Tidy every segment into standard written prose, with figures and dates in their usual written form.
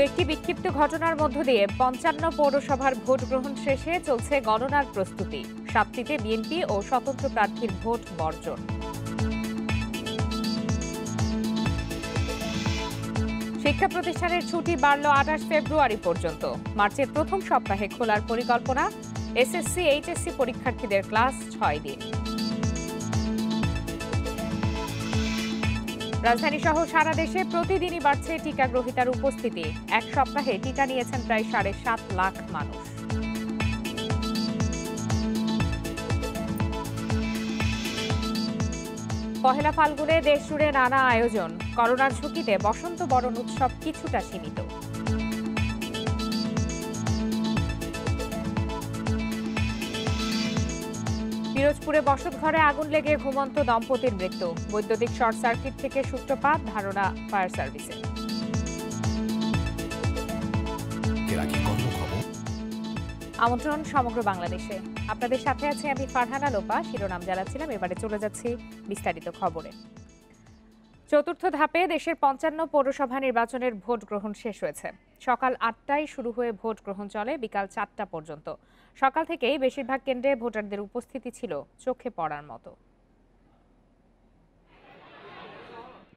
একটি বিক্ষিপ্ত ঘটনার মধ্য দিয়ে ৫৫ পৌরসভার ভোট গ্রহণ শেষে চলছে গণনার প্রস্তুতি। ৭টিতে বিএনপি ও স্বতন্ত্র প্রার্থীর ভোট বর্জন। শিক্ষা প্রতিষ্ঠানের ছুটি বাড়ল ২৮ ফেব্রুয়ারি পর্যন্ত। মার্চের প্রথম সপ্তাহে খোলার পরিকল্পনা। এসএসসি এইচএসসি পরীক্ষার্থীদের ক্লাস ৬ দিন। রাজধানী সহ সারা দেশে প্রতিদিনই বাড়ছে টিকা গ্রহীতার উপস্থিতি। এক সপ্তাহে টিকা নিয়েছেন প্রায় ৭.৫ লাখ মানুষ। পহেলা ফাল্গুনে দেশ জুড়ে নানা আয়োজন। করোনার ঝুঁকিতে বসন্ত বরণ উৎসব কিছুটা সীমিত। পিরোজপুরে বসতঘরে আগুন লেগে ঘুমন্ত দম্পতির মৃত্যু। বৈদ্যুতিক শর্ট সার্কিট থেকে সূত্রপাত, ধারণা ফায়ার সার্ভিসে। আমন্ত্রণ সমগ্র বাংলাদেশে। আপনাদের সাথে আছে আমি ফারহানা লোপা। শিরোনাম জানাচ্ছিলাম, এবারে চলে যাচ্ছি বিস্তারিত খবরে। চতুর্থ ধাপে দেশের ৫৫ পৌরসভা নির্বাচনের ভোট গ্রহণ শেষ হয়েছে। সকাল ৮টায় শুরু হয়ে ভোট গ্রহণ চলে বিকাল ৪টা পর্যন্ত। সকাল থেকেই বেশিরভাগ কেন্দ্রে ভোটারদের উপস্থিতি ছিল চোখে পড়ার মতো।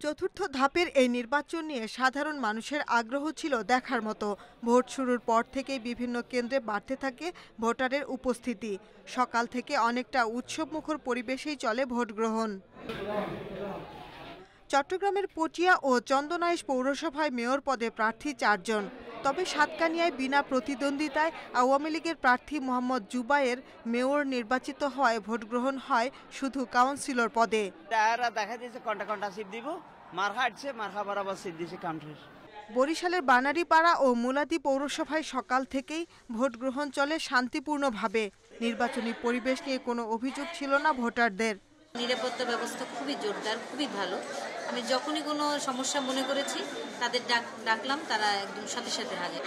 চতুর্থ ধাপের এই নির্বাচন নিয়ে সাধারণ মানুষের আগ্রহ ছিল দেখার মতো। ভোট শুরুর পর থেকেই বিভিন্ন কেন্দ্রে বাড়তে থাকে ভোটারের উপস্থিতি। সকাল থেকে অনেকটা উৎসবমুখর পরিবেশেই চলে ভোট গ্রহণ। চট্টগ্রামের পটিয়া ও চন্দনাইশ পৌরসভায় মেয়র পদে প্রার্থী ৪ জন। তবে সাতকানিয়ায় বিনা প্রতিদ্বন্দ্বিতায় আওয়ামী লীগের প্রার্থী মোহাম্মদ জুবায়ের মেয়র নির্বাচিত হওয়ায় ভোট গ্রহণ হয় শুধু কাউন্সিলর পদে। বরিশালের বানারীপাড়া ও মুলাদি পৌরসভায় সকাল থেকেই ভোট গ্রহণ চলে শান্তিপূর্ণভাবে। নির্বাচনী পরিবেশ নিয়ে কোনো অভিযোগ ছিল না ভোটারদের। নিরাপত্তা ব্যবস্থা খুবই জোরদার, খুবই ভালো। আমি যখনই কোনো সমস্যা মনে করেছি তাদের ডাকলাম, তারা একদম সাথে সাথে হাজির।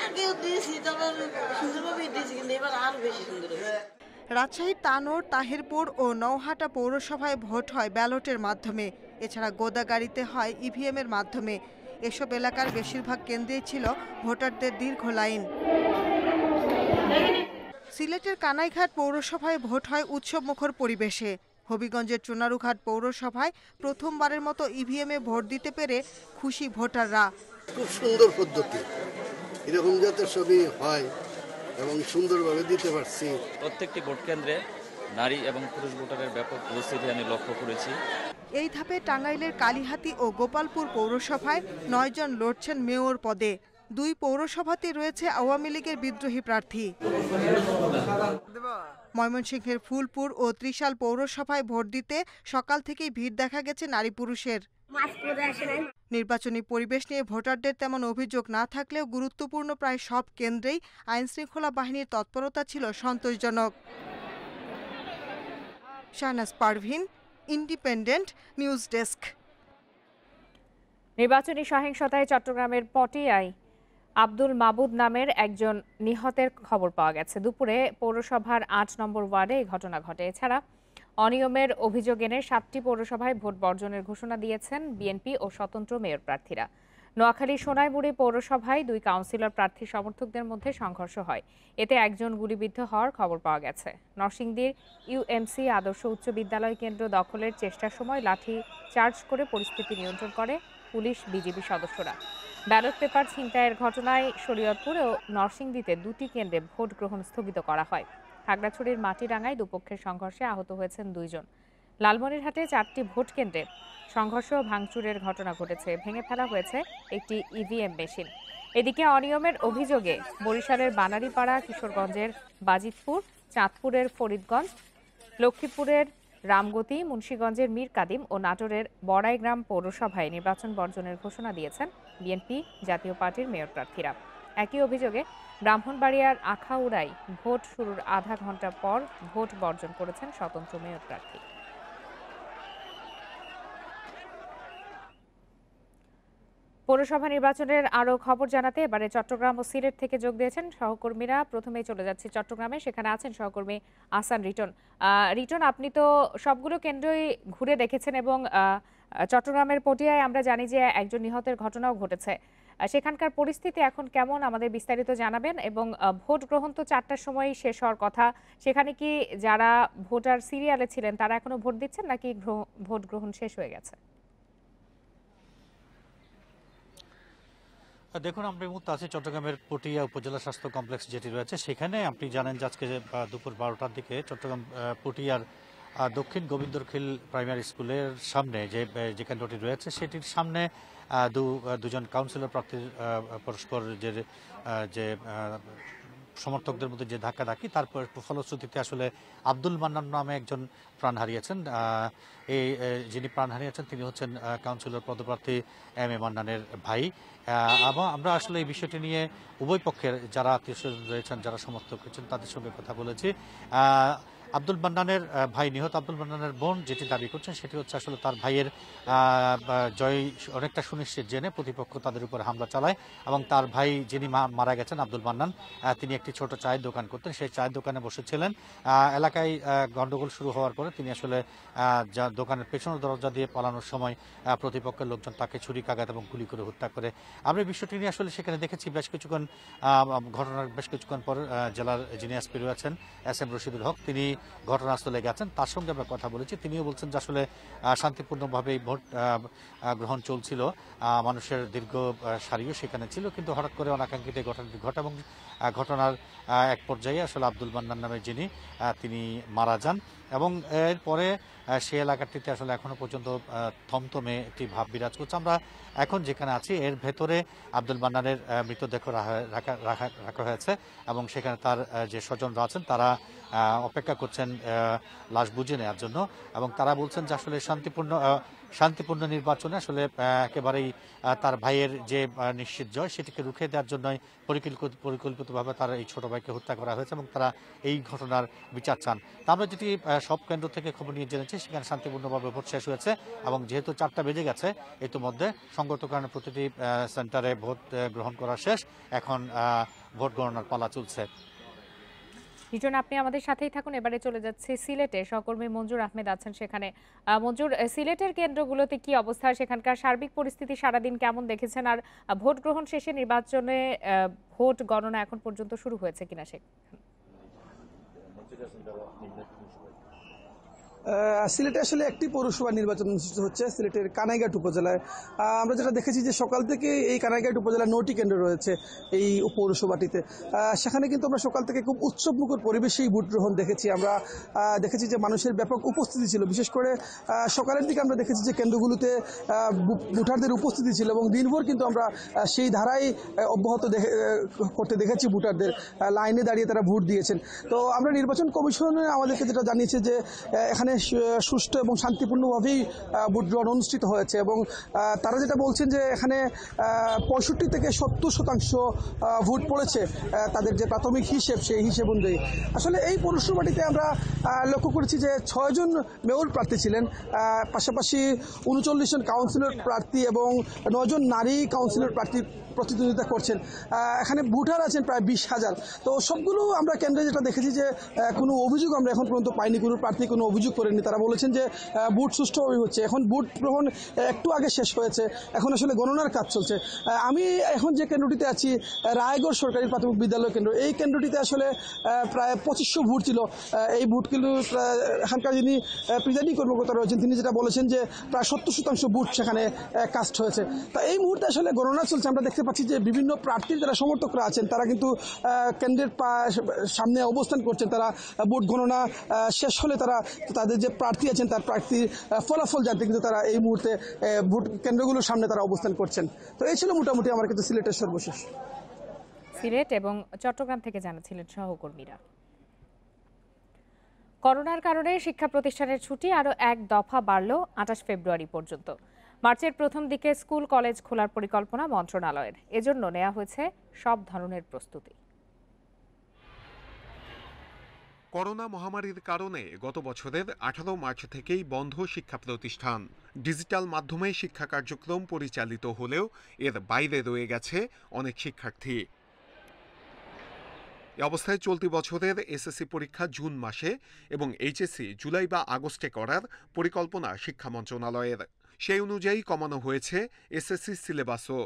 রাজশাহীর তানোর, তাহিরপুর ও নওহাটা পৌরসভায় ভোট হয় ব্যালটের মাধ্যমে। এছাড়া গোদাগাড়িতে হয় ইভিএমের মাধ্যমে। এসব এলাকার বেশিরভাগ কেন্দ্রেই ছিল ভোটারদের দীর্ঘ লাইন। সিলেটের কানাইঘাট পৌরসভায় ভোট হয় উৎসবমুখর পরিবেশে। হবিগঞ্জের চুনারুঘাট পৌরসভায় প্রথমবারের মতো ইভিএমে ভোট দিতে পেরে খুশি ভোটাররা। খুব সুন্দর পদ্ধতি, এরকম যাতে সবই হয় এবং সুন্দরভাবে দিতে পারছি। প্রত্যেকটি ভোট কেন্দ্রে নারী এবং পুরুষ ভোটারের ব্যাপক উপস্থিতি আমি লক্ষ্য করেছি। এই ধাপে টাঙ্গাইলের কালিহাতী ও গোপালপুর পৌরসভায় ৯ জন লড়ছেন মেয়র পদে। ২ পৌরসভাতে রয়েছে আওয়ামী লীগের বিদ্রোহী প্রার্থী। ময়মনসিংহের ফুলপুর ও ত্রিশাল পৌরসভায় ভোট দিতে সকাল থেকেই ভিড় দেখা গেছে নারী পুরুষের। নির্বাচনী পরিবেশ নিয়ে ভোটারদের তেমন অভিযোগ না থাকলেও গুরুত্বপূর্ণ প্রায় সব কেন্দ্রেই আইনশৃঙ্খলা বাহিনীর তৎপরতা ছিল সন্তোষজনক। Shahnaz Parvin, independent news desk. নির্বাচনী সহিংসতায় চট্টগ্রামের পটিয়ায় আব্দুল মাবুদ নামের একজন নিহতের খবর পাওয়া গেছে। দুপুরে পৌরসভার ৮ নম্বর ওয়ার্ডে এই ঘটনা ঘটে। এছাড়া অনিয়মের অভিযোগ এনে ৭টি পৌরসভায় ভোট বর্জনের ঘোষণা দিয়েছেন বিএনপি ও স্বতন্ত্র মেয়র প্রার্থীরা। নোয়াখালী সোনাইমুড়ি পৌরসভায় 2 কাউন্সিলর প্রার্থী সমর্থকদের মধ্যে সংঘর্ষ হয়। এতে একজন গুলিবিদ্ধ হওয়ার খবর পাওয়া গেছে। নরসিংদীর ইউএমসি আদর্শ উচ্চ বিদ্যালয় কেন্দ্র দখলের চেষ্টার সময় লাঠি চার্জ করে পরিস্থিতি নিয়ন্ত্রণ করে পুলিশ বিজিবি সদস্যরা। ব্যালট পেপার ছিনতাইয়ের ঘটনায় শরীয়তপুর ও নরসিংদীতে 2টি কেন্দ্রে ভোট গ্রহণ স্থগিত করা হয়। খাগড়াছড়ির মাটিরাঙ্গায় দুপক্ষের সংঘর্ষে আহত হয়েছেন 2 জন। লালমনিরহাটে 4টি ভোট কেন্দ্রে সংঘর্ষ ও ভাঙচুরের ঘটনা ঘটেছে। ভেঙে ফেলা হয়েছে একটি ইভিএম মেশিন। এদিকে অনিয়মের অভিযোগে বরিশালের বানারীপাড়া, কিশোরগঞ্জের বাজিতপুর, চাঁদপুরের ফরিদগঞ্জ, লক্ষ্মীপুরের রামগতি, মুন্সিগঞ্জের মীর কাদিম ও নাটোরের বড়াইগ্রাম পৌরসভায় নির্বাচন বর্জনের ঘোষণা দিয়েছেন বিএনপি জাতীয় পার্টির মেয়র প্রার্থীরা। একই অভিযোগে ব্রাহ্মণবাড়িয়ার আখাউড়ায় ভোট শুরুর আধা ঘন্টা পর ভোট বর্জন করেছেন স্বতন্ত্র মেয়র প্রার্থী। পৌরসভা নির্বাচনের আরো খবর জানাতে এবারে চট্টগ্রাম ও সিলেট থেকে যোগ দিয়েছেন সহকর্মীরা। প্রথমেই চলে যাচ্ছি চট্টগ্রামে, সেখানে আছেন সহকর্মী আহসান রিটন। রিটন, আপনি তো সবগুলো কেন্দ্রই ঘুরে দেখেছেন এবং চট্টগ্রামের পটিয়ায় আমরা জানি যে একজন নিহতের ঘটনাও ঘটেছে। সেখানকার পরিস্থিতি এখন কেমন আমাদের বিস্তারিত জানাবেন, এবং ভোট গ্রহণ তো 4টার সময় শেষ হওয়ার কথা, সেখানে কি যারা ভোটার সিরিয়ালে ছিলেন তারা এখনো ভোট দিচ্ছেন নাকি ভোট গ্রহণ শেষ হয়ে গেছে? দেখুন, আমরা এই মুহূর্তে আছি চট্টগ্রামের পটিয়া উপজেলা স্বাস্থ্য কমপ্লেক্স যেটি রয়েছে সেখানে। আপনি জানেন যে আজকে দুপুর 12টার দিকে চট্টগ্রাম পটিয়ার দক্ষিণ গোবিন্দরখিল প্রাইমারি স্কুলের সামনে যে কেন্দ্রটি রয়েছে সেটির সামনে দুজন কাউন্সিলর প্রার্থীর পরস্পর যে সমর্থকদের মধ্যে যে ধাক্কাধাক্কি, তারপর ফলশ্রুতিতে আসলে আব্দুল মান্নান নামে একজন প্রাণ হারিয়েছেন। যিনি প্রাণ হারিয়েছেন তিনি হচ্ছেন কাউন্সিলর পদপ্রার্থী এম এ মান্নানের ভাই। আমরা আসলে এই বিষয়টি নিয়ে উভয় পক্ষের যারা আত্মীয়স্বজন রয়েছেন, যারা সমর্থক রয়েছেন তাদের সঙ্গে কথা বলেছি। আব্দুল মান্নানের ভাই, নিহত আব্দুল মান্নানের বোন যেটি দাবি করছেন সেটি হচ্ছে আসলে তার ভাইয়ের জয় অনেকটা সুনিশ্চিত জেনে প্রতিপক্ষ তাদের উপর হামলা চালায়, এবং তার ভাই যিনি মারা গেছেন আব্দুল মান্নান, তিনি একটি ছোট চায়ের দোকান করতেন। সেই চায়ের দোকানে বসেছিলেন। এলাকায় গন্ডগোল শুরু হওয়ার পরে তিনি আসলে দোকানের পেছনের দরজা দিয়ে পালানোর সময় প্রতিপক্ষের লোকজন তাকে ছুরিকাঘাত এবং গুলি করে হত্যা করে। আমরা বিষয়টি নিয়ে আসলে সেখানে দেখেছি ঘটনার বেশ কিছুক্ষণ পর জেলার যিনি এসপি রয়েছেন এস এম রশিদুল হক, তিনি ঘটনাস্থলে গেছেন। তার সঙ্গে আমরা কথা বলেছি। তিনিও বলছেন যে আসলে শান্তিপূর্ণভাবেই ভোট গ্রহণ চলছিল, মানুষের দীর্ঘ সারিও সেখানে ছিল, কিন্তু হঠাৎ করে অনাকাঙ্ক্ষিত ঘটনাটি ঘটে এবং ঘটনার এক পর্যায়ে আসলে আব্দুল মান্নান নামে যিনি তিনি মারা যান, এবং এরপরে সে এলাকাটিতে আসলে এখনো পর্যন্ত থমথমে একটি ভাব বিরাজ করছে। আমরা এখন যেখানে আছি এর ভেতরে আব্দুল মান্নানের মৃতদেহ রাখা হয়েছে, এবং সেখানে তার যে স্বজনরা আছেন তারা অপেক্ষা করছেন লাশ বুঝে নেওয়ার জন্য, এবং তারা বলছেন যে আসলে শান্তিপূর্ণ নির্বাচনে আসলে একেবারেই তার ভাইয়ের যে নিশ্চিত জয় সেটিকে রুখে দেওয়ার জন্যই পরিকল্পিতভাবে তার এই ছোট ভাইকে হত্যা করা হয়েছে, এবং তারা এই ঘটনার বিচার চান। তা আমরা যেটি সব কেন্দ্র থেকে খবর নিয়ে জেনেছি সেখানে শান্তিপূর্ণভাবে ভোট শেষ হয়েছে, এবং যেহেতু 4টা বেজে গেছে ইতিমধ্যে সঙ্গত কারণে প্রতিটি সেন্টারে ভোট গ্রহণ করা শেষ। এখন ভোট গণনার পালা চলছে। রিজন, আপনি আমাদের সাথেই থাকুন। এবারে চলে যাচ্ছে সিলেটে। সহকর্মী মঞ্জুর আহমেদ আছেন সেখানে। মঞ্জুর, সিলেটের কেন্দ্রগুলোতে কি অবস্থা, সেখানকার সার্বিক পরিস্থিতি সারাদিন কেমন দেখেছেন, আর ভোট গ্রহণ শেষে নির্বাচনে ভোট গণনা এখন পর্যন্ত শুরু হয়েছে কিনা সেখানে? সিলেটে আসলে একটি পৌরসভা নির্বাচন অনুষ্ঠিত হচ্ছে, সিলেটের কানাইঘাট উপজেলায়। আমরা যেটা দেখেছি যে সকাল থেকে এই কানাইঘাট উপজেলায় 9টি কেন্দ্র রয়েছে এই পৌরসভাটিতে। সেখানে কিন্তু আমরা সকাল থেকে খুব উৎসবমুখর পরিবেশেই ভোট গ্রহণ দেখেছি। আমরা দেখেছি যে মানুষের ব্যাপক উপস্থিতি ছিল, বিশেষ করে সকালের দিকে আমরা দেখেছি যে কেন্দ্রগুলোতে ভোটারদের উপস্থিতি ছিল, এবং দিনভর কিন্তু আমরা সেই ধারাই অব্যাহত করতে দেখেছি। ভোটারদের লাইনে দাঁড়িয়ে তারা ভোট দিয়েছেন। তো আমরা নির্বাচন কমিশনে আমাদেরকে যেটা জানিয়েছে যে এখানে সুষ্ঠু এবং শান্তিপূর্ণভাবেই ভোট গ্রহণ অনুষ্ঠিত হয়েছে, এবং তারা যেটা বলছেন যে এখানে 65 থেকে 70% ভোট পড়েছে তাদের যে প্রাথমিক হিসেব, সেই হিসেব অনুযায়ী। আসলে এই পৌরসভাটিতে আমরা লক্ষ্য করেছি যে 6 জন মেয়র প্রার্থী ছিলেন, পাশাপাশি 39 জন কাউন্সিলর প্রার্থী এবং 9 জন নারী কাউন্সিলর প্রার্থী প্রতিদ্বন্দ্বিতা করছেন। এখানে ভোটার আছেন প্রায় 20,000। তো সবগুলো আমরা কেন্দ্রে যেটা দেখেছি যে কোনো অভিযোগ আমরা এখন পর্যন্ত পাইনি, কোনো প্রার্থী কোনো অভিযোগ করেননি। তারা বলেছেন যে ভোট সুষ্ঠুভাবে হচ্ছে। এখন ভোট গ্রহণ একটু আগে শেষ হয়েছে, এখন আসলে গণনার কাজ চলছে। আমি এখন যে কেন্দ্রটিতে আছি রায়গড় সরকারি প্রাথমিক বিদ্যালয় কেন্দ্র, এই কেন্দ্রটিতে আসলে প্রায় 2500 ভোট ছিল। এই ভোট কিন্তু এখানকার যিনি প্রিজাইডিং কর্মকর্তা রয়েছেন তিনি যেটা বলেছেন যে প্রায় 70% ভোট সেখানে কাস্ট হয়েছে। তা এই মুহূর্তে আসলে গণনা চলছে। আমরা দেখতে পাচ্ছি যে বিভিন্ন প্রার্থীর যারা সমর্থকরা আছেন তারা কিন্তু কেন্দ্রের সামনে অবস্থান করছেন। তারা ভোট গণনা শেষ হলে তাদের যে প্রার্থী আছেন তার প্রার্থীর ফলাফল জানতে কিন্তু তারা এই মুহূর্তে ভোট কেন্দ্রগুলোর সামনে তারা অবস্থান করছেন। তো এই ছিল মোটামুটি আমার কিন্তু সিলেটের সর্বশেষ। সিলেট এবং চট্টগ্রাম থেকে জানাচ্ছিলেন সহকর্মীরা। করোনার কারণে শিক্ষা প্রতিষ্ঠানের ছুটি আরও এক দফা বাড়ল 28 ফেব্রুয়ারি পর্যন্ত। মার্চের প্রথম দিকে স্কুল কলেজ খোলার পরিকল্পনা মন্ত্রণালয়ের, এজন্য নেওয়া হয়েছে সব ধরনের প্রস্তুতি। করোনা মহামারীর কারণে গত বছরের 18 মার্চ থেকেই বন্ধ শিক্ষা প্রতিষ্ঠান। ডিজিটাল মাধ্যমে শিক্ষা কার্যক্রম পরিচালিত হলেও এর বাইরে রয়ে গেছে অনেক শিক্ষার্থী। এ অবস্থায় চলতি বছরের এসএসসি পরীক্ষা জুন মাসে এবং এইচএসসি জুলাই বা আগস্টে করার পরিকল্পনা শিক্ষা মন্ত্রণালয়ের। সেই অনুযায়ী কমানো হয়েছে এসএসসি সিলেবাসও।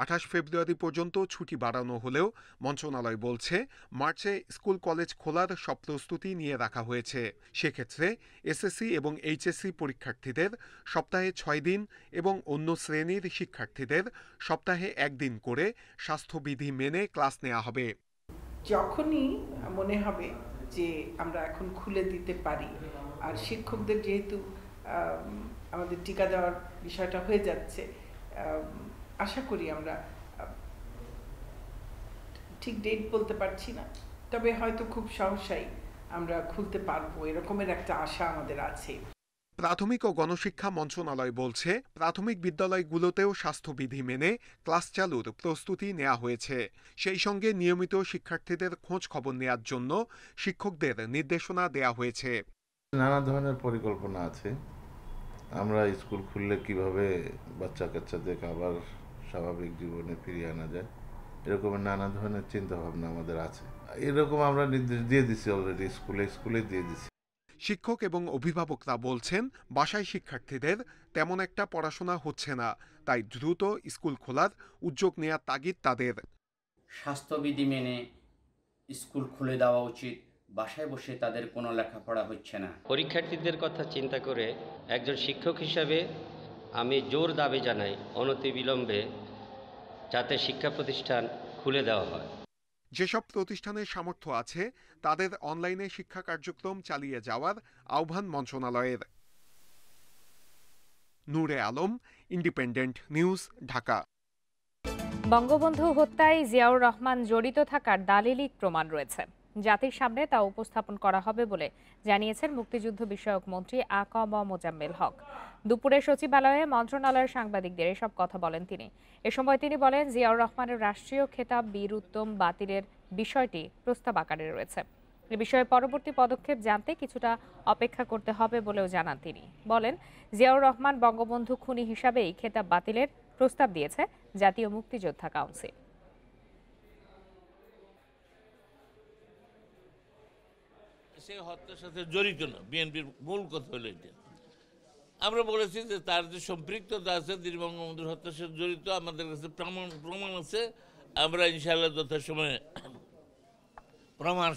28 ফেব্রুয়ারি পর্যন্ত ছুটি বাড়ানো হলেও মন্ত্রণালয় বলছে মার্চে স্কুল কলেজ খোলার সব প্রস্তুতি নিয়ে রাখা হয়েছে। সেক্ষেত্রে এসএসসি এবং এইচএসসি পরীক্ষার্থীদের সপ্তাহে 6 দিন এবং অন্য শ্রেণীর শিক্ষার্থীদের সপ্তাহে 1 দিন করে স্বাস্থ্যবিধি মেনে ক্লাস নেওয়া হবে। যখনই মনে হবে যে আমরা এখন খুলে দিতে পারি, আর শিক্ষকদের যেহেতু আমাদের টিকা দেওয়ার বিষয়টা হয়ে যাচ্ছে, আশা করি আমরা ঠিক ডেট বলতে পারছি না, তবে হয়তো খুব সহসাই আমরা খুলতে পারবো, এরকমের একটা আশা আমাদের আছে। প্রাথমিক ও গণশিক্ষা মন্ত্রণালয় বলছে প্রাথমিক বিদ্যালয়গুলোতেও স্বাস্থ্যবিধি মেনে ক্লাস চালুর প্রস্তুতি নেওয়া হয়েছে। সেই সঙ্গে নিয়মিত শিক্ষার্থীদের খোঁজ খবর নেওয়ার জন্য শিক্ষকদের নির্দেশনা দেয়া হয়েছে। নানা ধরনের পরিকল্পনা আছে। আমরা স্কুল খুললে কিভাবে বাচ্চা কাচ্চাদের আবার স্বাভাবিক জীবনে ফিরিয়ে আনা যায়, এরকমের নানা ধরনের চিন্তা ভাবনা আমাদের আছে। এরকম আমরা নির্দেশ দিয়ে দিচ্ছি অলরেডি, স্কুলে দিয়ে দিচ্ছি। শিক্ষক এবং অভিভাবকরা বলছেন বাসায় শিক্ষার্থীদের তেমন একটা পড়াশোনা হচ্ছে না, তাই দ্রুত স্কুল খোলার উদ্যোগ নেওয়ার তাগিদ তাদের। স্বাস্থ্যবিধি মেনে স্কুল খুলে দেওয়া উচিত, বাসায় বসে তাদের কোনো লেখাপড়া হচ্ছে না। পরীক্ষার্থীদের কথা চিন্তা করে একজন শিক্ষক হিসাবে আমি জোর দাবি জানাই অনতিবিলম্বে যাতে শিক্ষা প্রতিষ্ঠান খুলে দেওয়া হয়। যেসব প্রতিষ্ঠানের সামর্থ্য আছে তাদের অনলাইনে শিক্ষা কার্যক্রম চালিয়ে যাওয়ার আহ্বান মন্ত্রণালয়ের। নূরে আলম, ইন্ডিপেন্ডেন্ট নিউজ, ঢাকা। বঙ্গবন্ধু হত্যায় জিয়াউর রহমান জড়িত থাকার দালিলিক প্রমাণ রয়েছে, জাতির সামনে তা উপস্থাপন করা হবে বলে জানিয়েছেন মুক্তিযুদ্ধ বিষয়ক মন্ত্রী আ.ক.ম মোজাম্মেল হক। দুপুরে সচিবালয়ে মন্ত্রণালয়ের সাংবাদিকদের এসব কথা বলেন তিনি। এ সময় তিনি বলেন, জিয়াউর রহমানের রাষ্ট্রীয় খেতাব বীর উত্তম বাতিলের বিষয়টি প্রস্তাব আকারে রয়েছে। এ বিষয়ে পরবর্তী পদক্ষেপ জানতে কিছুটা অপেক্ষা করতে হবে বলেও জানান তিনি। বলেন, জিয়াউর রহমান বঙ্গবন্ধু খুনি হিসাবেই খেতাব বাতিলের প্রস্তাব দিয়েছে জাতীয় মুক্তিযোদ্ধা কাউন্সিল। সে হত্যার সাথে জড়িত না, বিএনপির মূল কথা হলো এটা। আমরা বলেছি যে তার যে সম্পৃক্ততা আছে বঙ্গবন্ধুর হত্যার সাথে জড়িত, আমাদের কাছে প্রমাণ আছে। আমরা ইনশাআল্লাহ যথাসময়ে প্রমাণ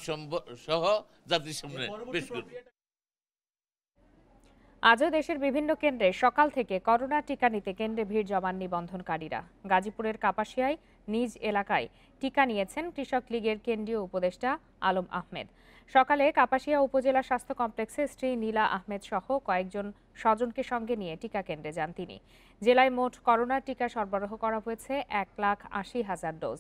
সহ জাতির সামনে পেশ করব। আজও দেশের বিভিন্ন কেন্দ্রে সকাল থেকে করোনা টিকা নিতে কেন্দ্রে ভিড় জমান নিবন্ধনকারীরা। গাজীপুরের কাপাসিয়ায় নিজ এলাকায় টিকা নিয়েছেন কৃষক লীগের কেন্দ্রীয় উপদেষ্টা আলম আহমেদ। সকালে কাপাসিয়া উপজেলা স্বাস্থ্য কমপ্লেক্সে স্ত্রী নীলা আহমেদ সহ কয়েকজন স্বজনকে সঙ্গে নিয়ে টিকা কেন্দ্রে যান তিনি। জেলায় মোট করোনা টিকা সরবরাহ করা হয়েছে 1,80,000 ডোজ।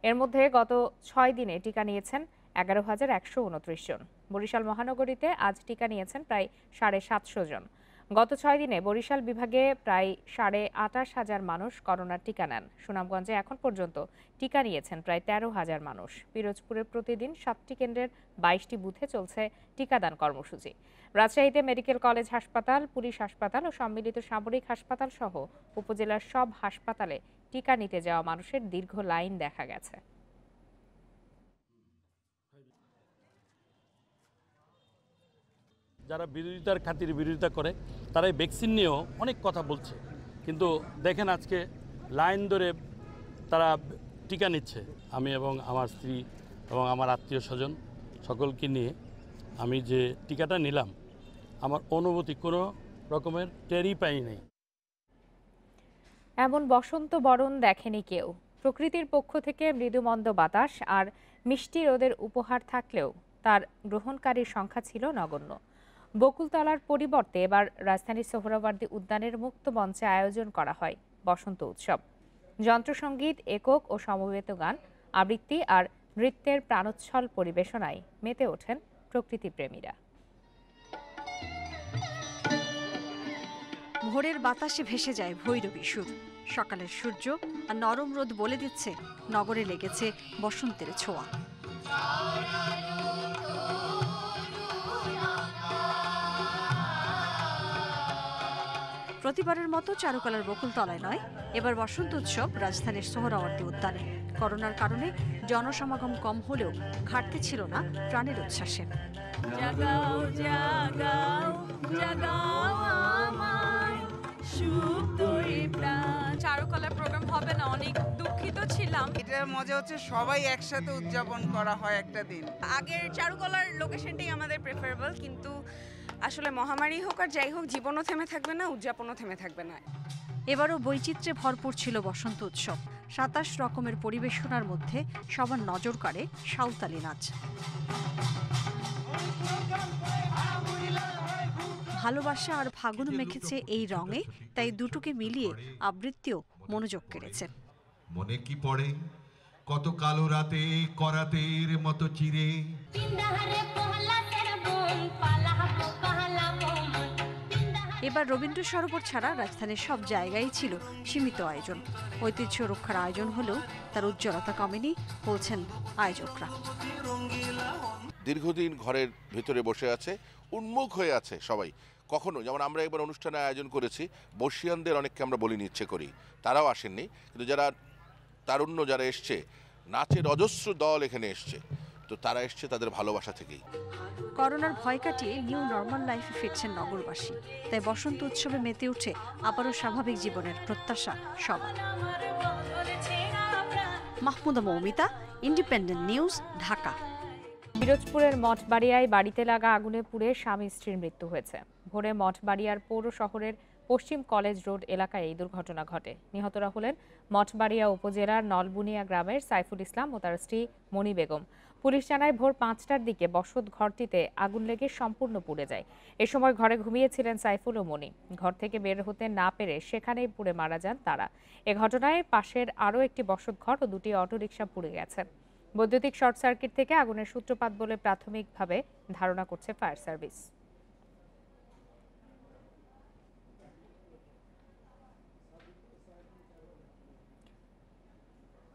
এর মধ্যে গত 6 দিনে টিকা নিয়েছেন 11,129 জন। বরিশাল মহানগরীতে আজ টিকা নিয়েছেন প্রায় 750 জন। গত 6 দিনে বরিশাল বিভাগে প্রায় 28,500 মানুষ করোনার টিকা নেন। সুনামগঞ্জে এখন পর্যন্ত টিকা নিয়েছেন প্রায় 13,000 মানুষ। পিরোজপুরে প্রতিদিন 7টি কেন্দ্রের 22টি বুথে চলছে টিকাদান কর্মসূচি। রাজশাহীতে মেডিকেল কলেজ হাসপাতাল, পুলিশ হাসপাতাল ও সম্মিলিত সামরিক হাসপাতাল সহ উপজেলার সব হাসপাতালে টিকা নিতে যাওয়া মানুষের দীর্ঘ লাইন দেখা গেছে। যারা বিরোধিতার খাতির বিরোধিতা করে তারাই ভ্যাকসিন নিয়েও অনেক কথা বলছে, কিন্তু দেখেন আজকে লাইন ধরে তারা টিকা নিচ্ছে। আমি এবং আমার স্ত্রী এবং আমার আত্মীয় স্বজন সকলকে নিয়ে আমি যে টিকাটা নিলাম, আমার অনুভূতি কোনো রকমের টেরই পাই নাই। এমন বসন্ত বরণ দেখেনি কেউ। প্রকৃতির পক্ষ থেকে মৃদুমন্দ বাতাস আর মিষ্টি রোদের উপহার থাকলেও তার গ্রহণকারীর সংখ্যা ছিল নগণ্য। বকুলতলার পরিবর্তে এবার রাজধানীর সোহরাওয়ার্দী উদ্যানের মুক্ত মঞ্চে আয়োজন করা হয় বসন্ত উৎসব। যন্ত্রসঙ্গীত, একক ও সমবেত গান, আবৃত্তি আর নৃত্যের প্রাণোচ্ছল পরিবেশনায় মেতে ওঠেন প্রকৃতিপ্রেমীরা। ভোরের বাতাসে ভেসে যায় ভৈরবী সুর। সকালের সূর্য আর নরম রোদ বলে দিচ্ছে নগরে লেগেছে বসন্তের ছোঁয়া। প্রতিবারের মতো চারুকলার বকুলতলায় নয়, এবার বসন্ত উৎসব রাজধানীর সোহরাওয়ার্দী উদ্যানে। করোনার কারণে জনসমাগম কম হলেও ঘাটতি ছিল না প্রাণের উচ্ছ্বাসে। জাগাও জাগাও জাগাও আমায় চারুকলা প্রোগ্রাম হবে না, অনেক দুঃখিত ছিলাম। এটার মজা হচ্ছে সবাই একসাথে উদযাপন করা হয় একটা দিন। আগের চারুকলার লোকেশনটাই আমাদের প্রেফারেবল, কিন্তু আসলে মহামারী হোক আর যাই হোক, জীবনও থেমে থাকবে না, উদযাপনও থেমে থাকবে না। এবারও বৈচিত্র্যে ভরপুর ছিল বসন্ত উৎসব। 27 রকমের পরিবেশনার মধ্যে সবার নজর কাড়ে সাঁওতালি নাচ। ভালোবাসা আর ফাগুন মেখেছে এই রঙে, তাই দুটোকে মিলিয়ে আবৃত্তিও মনোযোগ কেড়েছে। মনে কি পড়ে কত কালো রাতে করাতের মতো চিরে, এবার রবীন্দ্র সরোবর ছাড়া রাজধানীর সব জায়গায় ছিল সীমিত আয়োজন। ঐতিহ্য রক্ষার আয়োজন হলেও তার উজ্জ্বলতা কমেনি বলছেন আয়োজকরা। দীর্ঘদিন ঘরের ভিতরে বসে আছে, উন্মুখ হয়ে আছে সবাই। কখনো যেমন আমরা একবার অনুষ্ঠানে আয়োজন করেছি, বর্ষিয়ানদের অনেককে আমরা বলিনি ইচ্ছে করি, তারাও আসেননি, কিন্তু যারা তারুণ্য যারা এসছে, নাচের অজস্র দল এখানে এসছে, তো তারা এসছে তাদের ভালোবাসা থেকেই। করোনার ভয় কাটিয়ে নিউ নর্মাল লাইফে ফিরছেন নগরবাসী, তাই বসন্ত উৎসবে মেতে উঠে আবারও স্বাভাবিক জীবনের প্রত্যাশা সবার। Mahmuda Moumita, independent news, Dhaka. পিরোজপুরের মঠবাড়িয়ায় বাড়িতে লাগা আগুনে পুড়ে স্বামী স্ত্রীর মৃত্যু হয়েছে। ভোরে মঠবাড়িয়ার পৌর শহরের পশ্চিম কলেজ রোড এলাকায় এই দুর্ঘটনা ঘটে। নিহতরা হলেন মঠবাড়িয়া উপজেলার নলবুনিয়া গ্রামের সাইফুল ইসলাম ও তার স্ত্রী মণি বেগম। পুলিশ জানায় ভোর 5টার দিকে বসত ঘরটিতে আগুন লেগে সম্পূর্ণ পুড়ে যায়। এ সময় ঘরে ঘুমিয়েছিলেন সাইফুল ও মণি। ঘর থেকে বের হতে না পেরে সেখানেই পুড়ে মারা যান তারা। এ ঘটনায় পাশের আরও একটি বসত ঘর ও দুটি অটোরিকশা পুড়ে গেছে। বৈদ্যুতিক শর্ট সার্কিট থেকে আগুনের সূত্রপাত বলে প্রাথমিকভাবে ধারণা করছে ফায়ার সার্ভিস।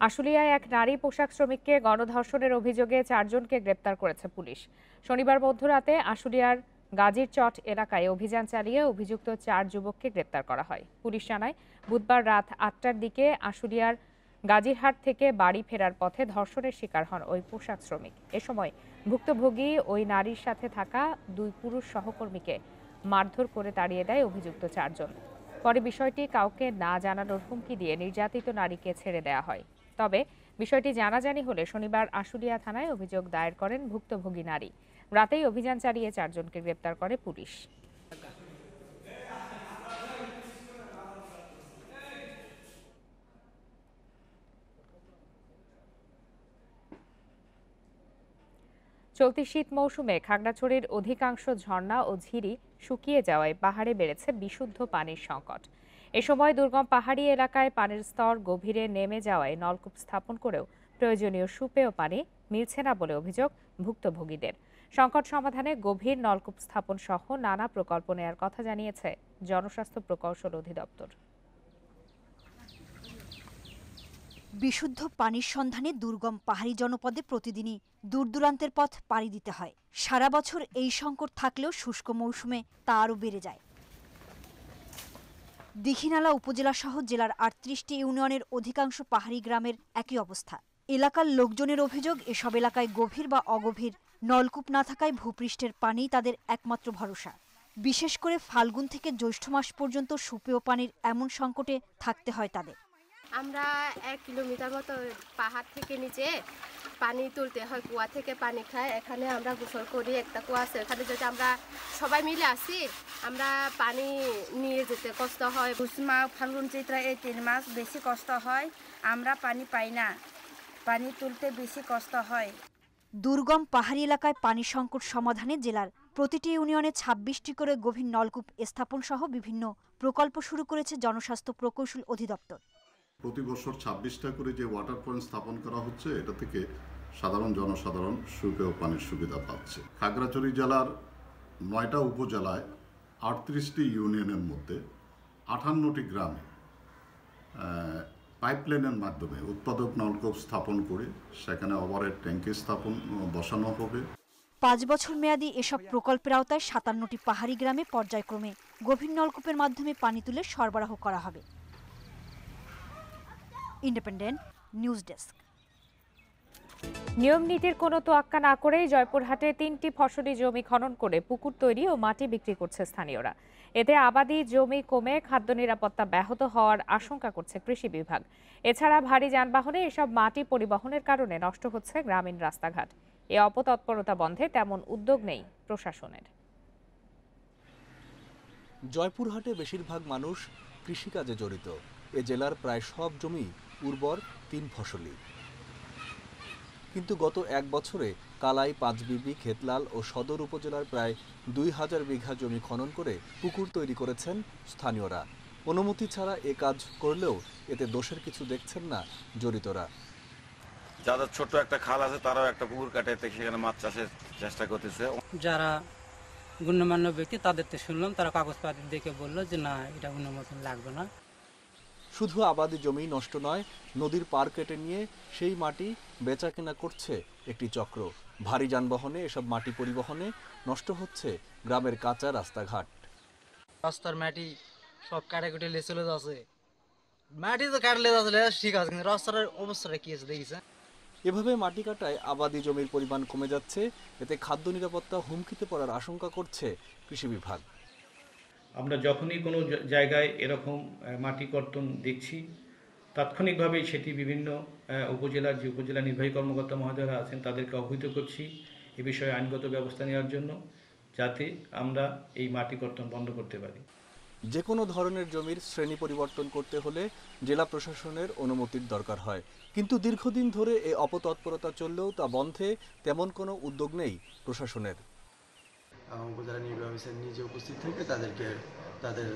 আশুলিয়ায় এক নারী পোশাক শ্রমিককে গণধর্ষণের অভিযোগে 4 জনকে গ্রেপ্তার করেছে পুলিশ। শনিবার মধ্যরাতে আশুলিয়ার গাজীর চট এলাকায় অভিযান চালিয়ে অভিযুক্ত 4 যুবককে গ্রেপ্তার করা হয়। পুলিশ জানায় বুধবার রাত 8টার দিকে আশুলিয়ার গাজীরহাট থেকে বাড়ি ফেরার পথে ধর্ষণের শিকার হন ওই পোশাক শ্রমিক। এ সময় ভুক্তভোগী ওই নারীর সাথে থাকা 2 পুরুষ সহকর্মীকে মারধর করে তাড়িয়ে দেয় অভিযুক্ত 4 জন। পরে বিষয়টি কাউকে না জানানোর হুমকি দিয়ে নির্যাতিত নারীকে ছেড়ে দেওয়া হয়। তবে বিষয়টি জানাজানি হলে শনিবার আশুলিয়া থানায় অভিযোগ দায়ের করেন ভুক্তভোগী নারী। রাতেই অভিযান চালিয়ে 4 জনকে গ্রেপ্তার করে পুলিশ। চলতি শীত মৌসুমে খাগড়াছড়ির অধিকাংশ ঝর্ণা ও ঝিরি শুকিয়ে যাওয়ায় পাহাড়ে বেড়েছে বিশুদ্ধ পানির সংকট। এ সময় দুর্গম পাহাড়ি এলাকায় পানির স্তর গভীরে নেমে যাওয়ায় নলকূপ স্থাপন করেও প্রয়োজনীয় সুপেয় পানি মিলছে না বলে অভিযোগ ভুক্তভোগীদের। সংকট সমাধানে গভীর নলকূপ স্থাপন সহ নানা প্রকল্প নেয়ার কথা জানিয়েছে জনস্বাস্থ্য প্রকৌশল অধিদপ্তর। বিশুদ্ধ পানির সন্ধানে দুর্গম পাহাড়ি জনপদে প্রতিদিনই দূরদূরান্তের পথ পাড়ি দিতে হয়। সারা বছর এই সংকট থাকলেও শুষ্ক মৌসুমে তা আরও বেড়ে যায়। দীঘিনালা উপজেলা সহ জেলার 38টি ইউনিয়নের অধিকাংশ পাহাড়ি গ্রামের একই অবস্থা। এলাকার লোকজনের অভিযোগ, এসব এলাকায় গভীর বা অগভীর নলকূপ না থাকায় ভূপৃষ্ঠের পানিই তাদের একমাত্র ভরসা। বিশেষ করে ফাল্গুন থেকে জ্যৈষ্ঠ মাস পর্যন্ত সুপেয় পানির এমন সংকটে থাকতে হয় তাদের। আমরা 1 কিলোমিটার মতো পাহাড় থেকে নিচে পানি তুলতে হয়, কুয়া থেকে পানি খাই। এখানে আমরা গোসল করি, একটা কুয়া আছে, এখানে যদি আমরা সবাই মিলে আসি, আমরা পানি নিয়ে যেতে কষ্ট হয়। পুষ মাস, ফাল্গুন, চৈত্র এই 3 মাস বেশি কষ্ট হয়, আমরা পানি পাই না, পানি তুলতে বেশি কষ্ট হয়। দুর্গম পাহাড়ি এলাকায় পানি সংকট সমাধানে জেলার প্রতিটি ইউনিয়নে 26টি করে গভীর নলকূপ স্থাপন সহ বিভিন্ন প্রকল্প শুরু করেছে জনস্বাস্থ্য প্রকৌশল অধিদপ্তর। প্রতি বছর 26টা করে যে ওয়াটার পয়েন্ট স্থাপন করা হচ্ছে, এটা থেকে সাধারণ জনসাধারণ সুপেয় পানির সুবিধা পাচ্ছে। খাগড়াছড়ি জেলার 9টা উপজেলায় 38টি ইউনিয়নের মধ্যে 58টি গ্রামে পাইপলাইনের মাধ্যমে উৎপাদক নলকূপ স্থাপন করে সেখানে ওভারহেড ট্যাঙ্কি বসানো হবে। 5 বছর মেয়াদী এসব প্রকল্পের আওতায় 57টি পাহাড়ি গ্রামে পর্যায়ক্রমে গভীর নলকূপের মাধ্যমে পানি তুলে সরবরাহ করা হবে। Independent news desk. নিয়ম নীতির কোনো তোয়াক্কা না করেই জয়পুরহাটে 3টি ফসলি জমি খনন করে পুকুর তৈরি ও মাটি বিক্রি করছে স্থানীয়রা। এতে আবাদি জমি কমে খাদ্য নিরাপত্তা ব্যাহত হওয়ার আশঙ্কা করছে কৃষি বিভাগ। এছাড়া ভারী যানবাহনে এসব মাটি পরিবহনের কারণে নষ্ট হচ্ছে গ্রামীণ রাস্তাঘাট। এই অপতৎপরতা বন্ধে তেমন উদ্যোগ নেই প্রশাসনের। জয়পুরহাটে বেশিরভাগ মানুষ কৃষিকাজে জড়িত। এ জেলার প্রায় সব জমি উর্বর 3 ফসলি। কিন্তু গত 1 বছরে কালাই, পাঁচবিবি, খেতলাল ও সদর উপজেলার প্রায় 2000 বিঘা জমি খনন করে পুকুর তৈরি করেছেন স্থানীয়রা। অনুমতি ছাড়া এ কাজ করলেও এতে দোষের কিছু দেখছেন না জড়িতরা। যাদের ছোট একটা খাল আছে তারাও একটা পুকুর কাটে সেখানে মাছ চাষের চেষ্টা করতেছে। যারা গণ্যমান্য ব্যক্তি তাদের তো শুনলাম, তারা কাগজপাতি দেখে বললো যে না, এটা অনুমোদন লাগবে না। শুধু আবাদি জমি নষ্ট নয়, নদীর পার কেটে নিয়ে সেই মাটি বেচা কেনা করছে একটি চক্র। ভারী যানবাহনে এসব মাটি পরিবহনে নষ্ট হচ্ছে গ্রামের কাঁচা রাস্তাঘাট। রাস্তার মাটি সব কাটে কুটে লে চলে যাচ্ছে। মাটি তো কাটলে যাচ্ছে ঠিক আছে, কিন্তু রাস্তার অবস্থাটা কি আছে দেখিছে। এভাবে মাটি কাটায় আবাদি জমির পরিমাণ কমে যাচ্ছে। এতে খাদ্য নিরাপত্তা হুমকিতে পড়ার আশঙ্কা করছে কৃষি বিভাগ। আমরা যখনই কোনো জায়গায় এরকম মাটি কর্তন দেখছি, তাৎক্ষণিকভাবেই সেটি বিভিন্ন উপজেলার যে উপজেলা নির্বাহী কর্মকর্তা মহোদয়রা আছেন তাদেরকে অবহিত করছি এ বিষয়ে আইনগত ব্যবস্থা নেওয়ার জন্য, যাতে আমরা এই মাটি কর্তন বন্ধ করতে পারি। যে কোনো ধরনের জমির শ্রেণী পরিবর্তন করতে হলে জেলা প্রশাসনের অনুমতির দরকার হয়। কিন্তু দীর্ঘদিন ধরে এই অপতৎপরতা চললেও তা বন্ধে তেমন কোনো উদ্যোগ নেই প্রশাসনের। উপজেলা নির্বাহী অফিসার নিজে উপস্থিত থেকে তাদের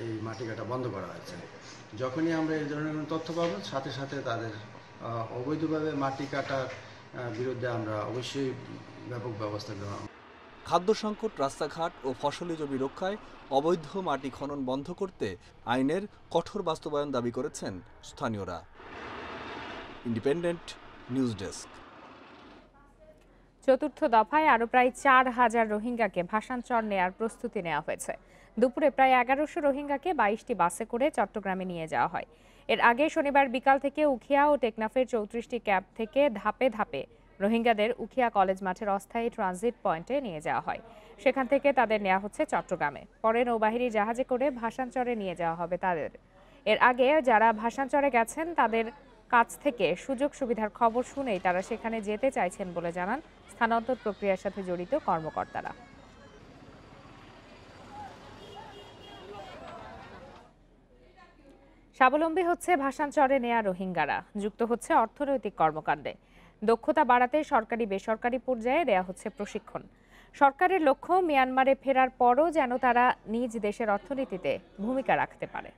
এই মাটি কাটা বন্ধ করা হয়েছে। যখনই আমরা এই ধরনের কোনো তথ্য পাবো, সাথে সাথে তাদের অবৈধভাবে মাটি কাটার বিরুদ্ধে আমরা অবশ্যই ব্যাপক ব্যবস্থা গ্রহণ। খাদ্য সংকট, রাস্তাঘাট ও ফসলি জমি রক্ষায় অবৈধ মাটি খনন বন্ধ করতে আইনের কঠোর বাস্তবায়ন দাবি করেছেন স্থানীয়রা। Independent news desk. চতুর্থ দফায় আরও প্রায় 4000 রোহিঙ্গাকে ভাসানচর নেয়ার প্রস্তুতি নেওয়া হয়েছে। দুপুরে প্রায় 1100 রোহিঙ্গাকে 22টি বাসে করে চট্টগ্রামে নিয়ে যাওয়া হয়। এর আগে শনিবার বিকাল থেকে উখিয়া ও টেকনাফের 34টি ক্যাম্প থেকে ধাপে ধাপে রোহিঙ্গাদের উখিয়া কলেজ মাঠের অস্থায়ী ট্রানজিট পয়েন্টে নিয়ে যাওয়া হয়। সেখান থেকে তাদের নেওয়া হচ্ছে চট্টগ্রামে। পরে নৌবাহিনী জাহাজে করে ভাসানচরে নিয়ে যাওয়া হবে তাদের। এর আগে যারা ভাসানচরে গেছেন তাদের কাছ থেকে সুযোগ সুবিধার খবর শুনেই তারা সেখানে যেতে চাইছেন বলে জানান স্থানান্তর প্রক্রিয়ার সাথে জড়িত কর্মকর্তারা। স্বাবলম্বী হচ্ছে ভাসানচরে নেয়া রোহিঙ্গারা, যুক্ত হচ্ছে অর্থনৈতিক কর্মকাণ্ডে। দক্ষতা বাড়াতে সরকারি বেসরকারি পর্যায়ে দেয়া হচ্ছে প্রশিক্ষণ। সরকারের লক্ষ্য মিয়ানমারে ফেরার পরও যেন তারা নিজ দেশের অর্থনীতিতে ভূমিকা রাখতে পারে।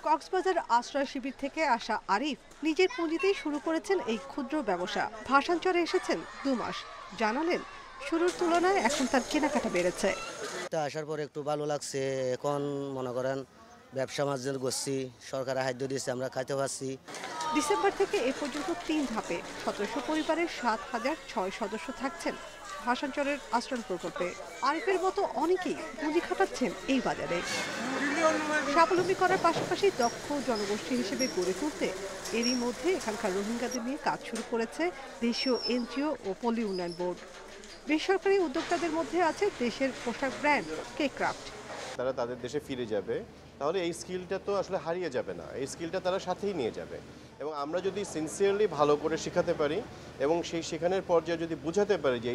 কক্সবাজার আশ্রয় শিবির থেকে আসা আরিফ নিজের পুঁজিতেই শুরু করেছেন এই ক্ষুদ্র ব্যবসা। ভাসানচরে এসেছেন 2 মাস। জানালেন শুরুর তুলনায় এখন তার কেনাকাটা বেড়েছে। আসার পর একটু ভালো লাগছে। এখন মনে করেন ব্যবসা বাণিজ্য করছি, সরকার সাহায্য দিয়েছে, আমরা খাইতে পারছি। ডিসেম্বর থেকে এ পর্যন্ত 3 ধাপে 1700 পরিবারের 7006 সদস্য থাকছেন ভাসানচরের আশ্রয় প্রকল্পে। আরিফের মতো অনেকেই পুঁজি খাটাচ্ছেন এই বাজারে। স্বাবলম্বী করার পাশাপাশি দক্ষ জনগোষ্ঠী হিসেবে গড়ে তুলতে এরই মধ্যে এখানকার রোহিঙ্গাদের নিয়ে কাজ শুরু করেছে দেশীয় এনজিও ও পল্লী উন্নয়ন বোর্ড। বেসরকারি উদ্যোক্তাদের মধ্যে আছে দেশের পোশাক ব্র্যান্ড কেক্রাফট। তারা তাদের দেশে ফিরে যাবে, তাহলে এই স্কিলটা তো আসলে হারিয়ে যাবে না, এই স্কিলটা তারা সাথেই নিয়ে যাবে। এবং আমরা যদি সিনসিয়ারলি ভালো করে শেখাতে পারি এবং সেই শেখানোর পর্যায়ে যদি বোঝাতে পারি যে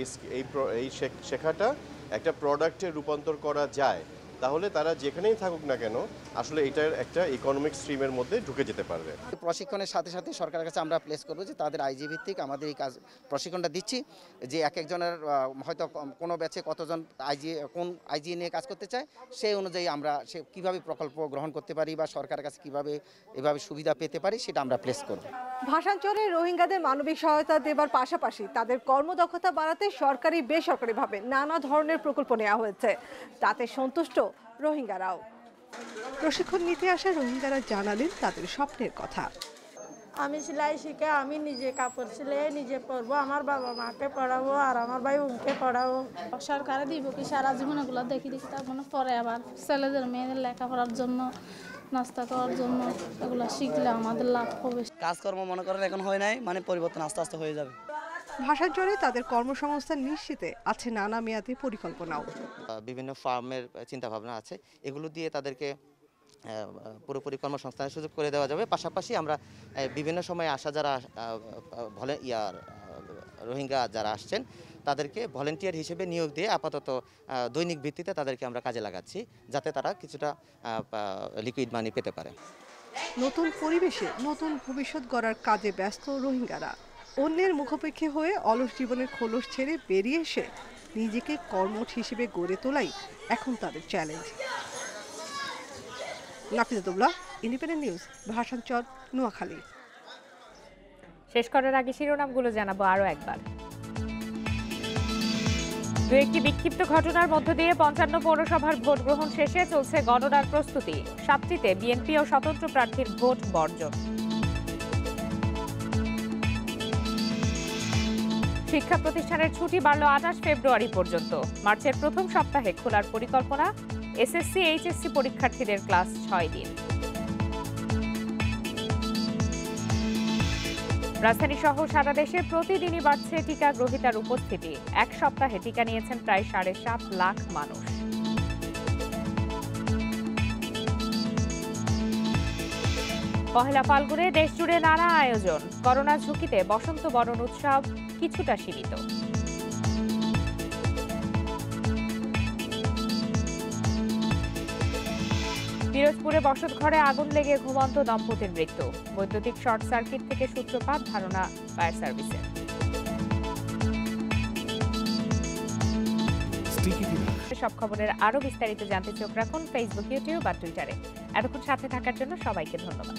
এই শেখাটা একটা প্রোডাক্টে রূপান্তর করা যায়, তাহলে তারা যেখানেই থাকুক না কেন আসলে এটার একটা ইকোনমিক স্ট্রিমের মধ্যে ঢুকে যেতে পারবে। প্রশিক্ষণের সাথে সাথে সরকারের কাছে আমরা প্লেস করবো যে তাদের আইজি ভিত্তিক আমাদের এই কাজ প্রশিক্ষণটা দিচ্ছি, যে এক একজনের হয়তো কোনো ব্যাচে কতজন কোন আইজি নিয়ে কাজ করতে চায়, সেই অনুযায়ী আমরা সে কীভাবে প্রকল্প গ্রহণ করতে পারি বা সরকারের কাছে কীভাবে এভাবে সুবিধা পেতে পারি সেটা আমরা প্লেস করব। ভাসানচরে রোহিঙ্গাদের মানবিক সহায়তা দেবার পাশাপাশি তাদের কর্মদক্ষতা বাড়াতে সরকারি বেসরকারিভাবে নানা ধরনের প্রকল্প নেওয়া হয়েছে। তাতে সন্তুষ্ট রোহিঙ্গারাও। প্রশিক্ষণ নিতে আসা রোহিঙ্গারা জানালেন তাদের স্বপ্নের কথা। আমি সেলাই শিখে আমি নিজে কাপড় সিলাই নিজে পরবো, আমার বাবা মাকে পড়াবো আর আমার ভাই বোনকে পড়াবো। সরকারে দিব কি সারা জীবন এগুলো দেখি দেখি তার মানে পরে আবার ছেলেদের মেয়েদের লেখাপড়ার জন্য নাস্তা করার জন্য এগুলো শিখলে আমাদের লাভ হবে। কাজকর্ম মনে করেন এখন হয় নাই, মানে পরিবর্তন আস্তে আস্তে হয়ে যাবে। ভাষাঞ্চলে তাদের কর্মসংস্থান নিশ্চিতে আছে নানা মেয়াদী পরিকল্পনাও। বিভিন্ন ফার্মের চিন্তাভাবনা আছে, এগুলো দিয়ে তাদেরকে পুরোপুরি কর্মসংস্থানের সুযোগ করে দেওয়া যাবে। পাশাপাশি আমরা বিভিন্ন সময় আসা যারা রোহিঙ্গা যারা আসছেন তাদেরকে ভলেন্টিয়ার হিসেবে নিয়োগ দিয়ে আপাতত দৈনিক ভিত্তিতে তাদেরকে আমরা কাজে লাগাচ্ছি, যাতে তারা কিছুটা লিকুইড মানি পেতে পারে। নতুন পরিবেশে নতুন ভবিষ্যৎ গড়ার কাজে ব্যস্ত রোহিঙ্গারা। অন্যের মুখাপেক্ষী হয়ে অলস জীবনের খোলস ছেড়ে বেরিয়ে এসে নিজেকে কর্মঠ হিসেবে গড়ে তোলাই এখন তাদের challenge. Nafizatullah, independent news, Bhashanchal, Noakhali. শেষ করার আগে শিরোনামগুলো জানাবো আরো একবার। দু একটি বিক্ষিপ্ত ঘটনার মধ্য দিয়ে ৫৫ পৌরসভার ভোট গ্রহণ শেষে চলছে গণনার প্রস্তুতি। ৭টিতে বিএনপি ও স্বতন্ত্র প্রার্থীর ভোট বর্জন। শিক্ষা প্রতিষ্ঠানের ছুটি বাড়ল ২৮ ফেব্রুয়ারি পর্যন্ত। মার্চের প্রথম সপ্তাহে খোলার পরিকল্পনা। এসএসসি এইচএসসি পরীক্ষার্থীদের ক্লাস ৬ দিন। রাজধানী সহ সারা দেশে প্রতিদিনই বাড়ছে টিকা গ্রহীতার উপস্থিতি। এক সপ্তাহে টিকা নিয়েছেন প্রায় ৭.৫ লাখ মানুষ। পহেলা ফাল্গুনে দেশজুড়ে নানা আয়োজন। করোনা ঝুঁকিতে বসন্ত বরণ উৎসব কিছুটা সীমিত। পিরোজপুরে বসতঘরে আগুন লেগে ঘুমন্ত দম্পতির মৃত্যু। বৈদ্যুতিক শর্ট সার্কিট থেকে সূত্রপাত, ধারণা ফায়ার সার্ভিসের। সব খবরের আরো বিস্তারিত জানতে চোখ রাখুন ফেসবুক, ইউটিউব আর টুইটারে। এতক্ষণ সাথে থাকার জন্য সবাইকে ধন্যবাদ।